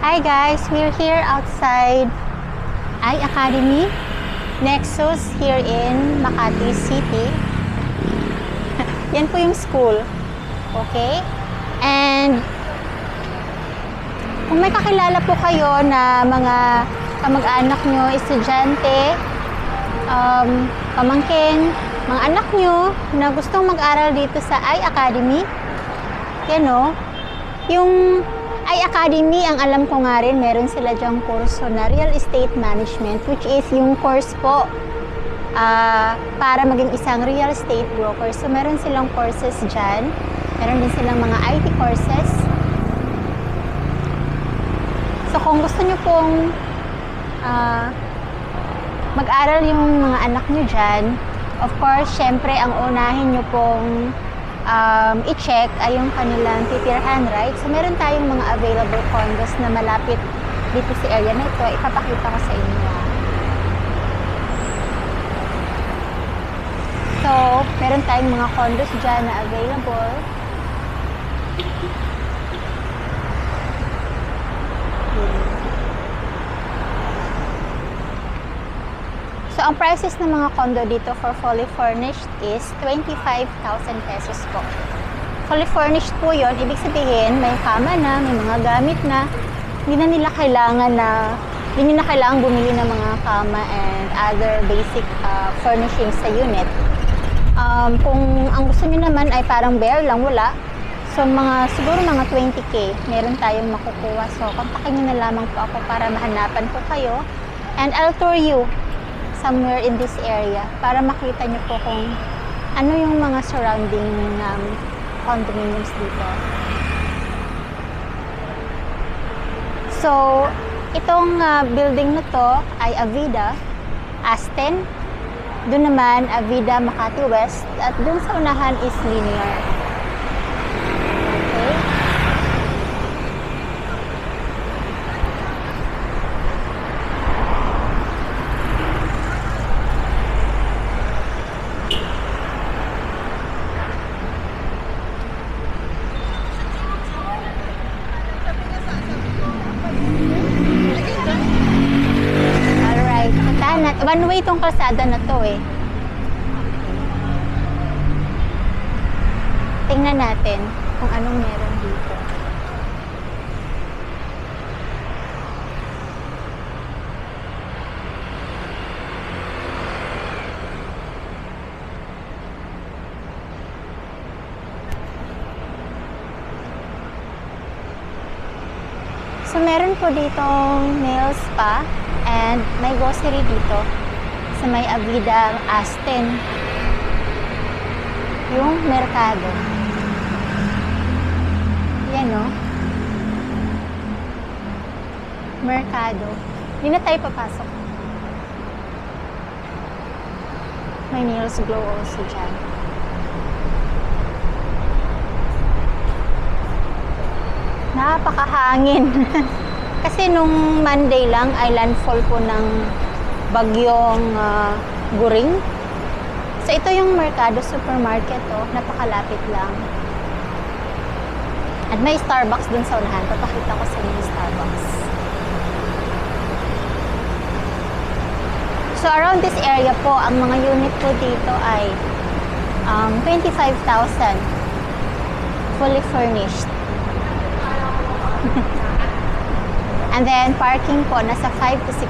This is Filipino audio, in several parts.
Hi guys, we're here outside iAcademy Nexus here in Makati City. Yan po yung school. Okay? And kung may kakilala po kayo na mga kamag-anak nyo, estudyante, pamangkin, mga anak nyo na gustong mag-aral dito sa iAcademy, yan o, yung iAcademy, ang alam ko nga rin, meron sila dyang kurso na Real Estate Management, which is yung course po para maging isang real estate broker. So, meron silang courses dyan. Meron din silang mga IT courses. So, kung gusto nyo pong mag-aral yung mga anak nyo dyan, of course, syempre, ang unahin nyo pong i-check ay yung kanilang titirhan, right? So, meron tayong mga available condos na malapit dito sa area na ito. Ipapakita ko sa inyo. So, meron tayong mga condos dyan na available. So, ang prices ng mga condo dito for fully furnished is 25,000 pesos po. Fully furnished po yon, ibig sabihin may kama na, may mga gamit na, hindi na nila kailangan bumili ng mga kama and other basic furnishings sa unit. Kung ang gusto niyo naman ay parang bare lang, wala. So, siguro mga 20K, meron tayong makukuha. So, kontakin niyo na lamang po ako para mahanapan po kayo. And I'll tour you somewhere in this area para makita niyo po kung ano yung mga surrounding condominiums dito. So, itong building na to ay Avida, Aston. Doon naman, Avida, Makati West. At doon sa unahan is Linear. Okay? One way itong kalsada na to eh. Tingnan natin kung anong meron dito. So meron po ditong nail spa and may grocery dito sa may Avida Aston, yung merkado. Yan o, merkado. Hindi na tayo papasok. May nails glow also dyan. Napakahangin. Kasi nung Monday lang ay landfall po ng bagyong Guring. So ito yung Mercado Supermarket, oh, napakalapit lang. At may Starbucks dun sa unahan. Papakita ko sa inyo yung Starbucks. So around this area po, ang mga unit po dito ay 25,000 fully furnished. And then, parking po, nasa 5,000 to 6,000.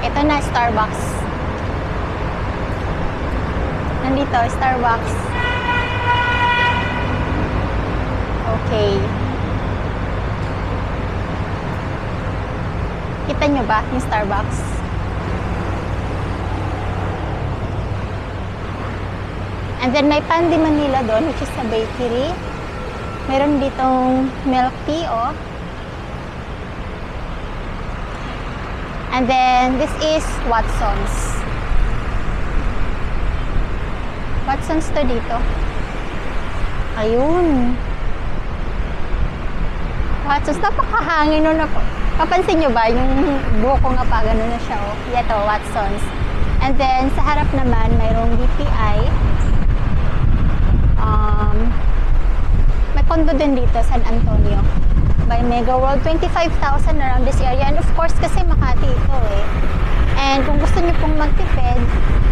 Ito na, Starbucks. Nandito, Starbucks. Okay. Kita nyo ba yung Starbucks? And then, may Pan de Manila doon, which is a bakery. Meron ditong milk tea, oh. And then, this is Watson's. Watson's to dito. Ayun. Watson's, napakahangin nun. Papansin nyo ba, yung buhok ko nga pa, gano'n na siya, oh. Ito, Watson's. And then, sa harap naman, mayroong DPI. condo din dito, San Antonio. By Mega World, 25,000 around this area. And of course, kasi Makati ito eh. And kung gusto niyo pong magtipid,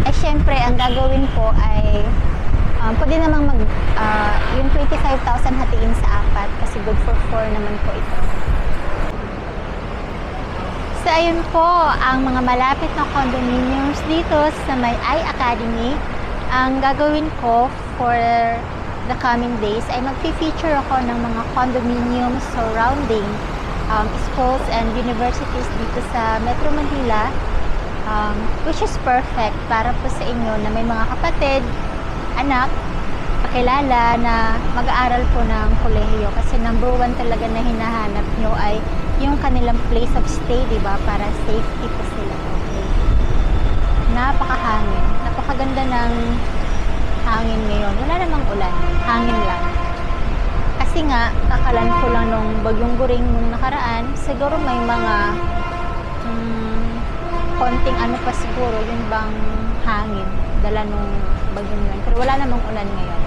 eh syempre, ang gagawin ko ay pwede namang yung 25,000 hatiin sa 4 kasi good for 4 naman po ito. So, ayun po, ang mga malapit na condominiums dito sa may iAcademy. Ang gagawin ko for the coming days ay magpi-feature ako ng mga condominiums surrounding schools and universities dito sa Metro Manila, which is perfect para po sa inyo na may mga kapatid, anak, pakilala na mag-aaral po ng kolehiyo kasi number 1 talaga na hinahanap nyo ay yung kanilang place of stay, diba? Para safety po sila. Okay. Napakahangin. Napakaganda ng hangin ngayon. Wala namang ulan. Hangin lang. Kasi nga, kakalan ko lang nung bagyong Guring nung nakaraan, siguro may mga konting ano pa siguro, yung bang hangin dala nung bagyong yun. Pero wala namang ulan ngayon.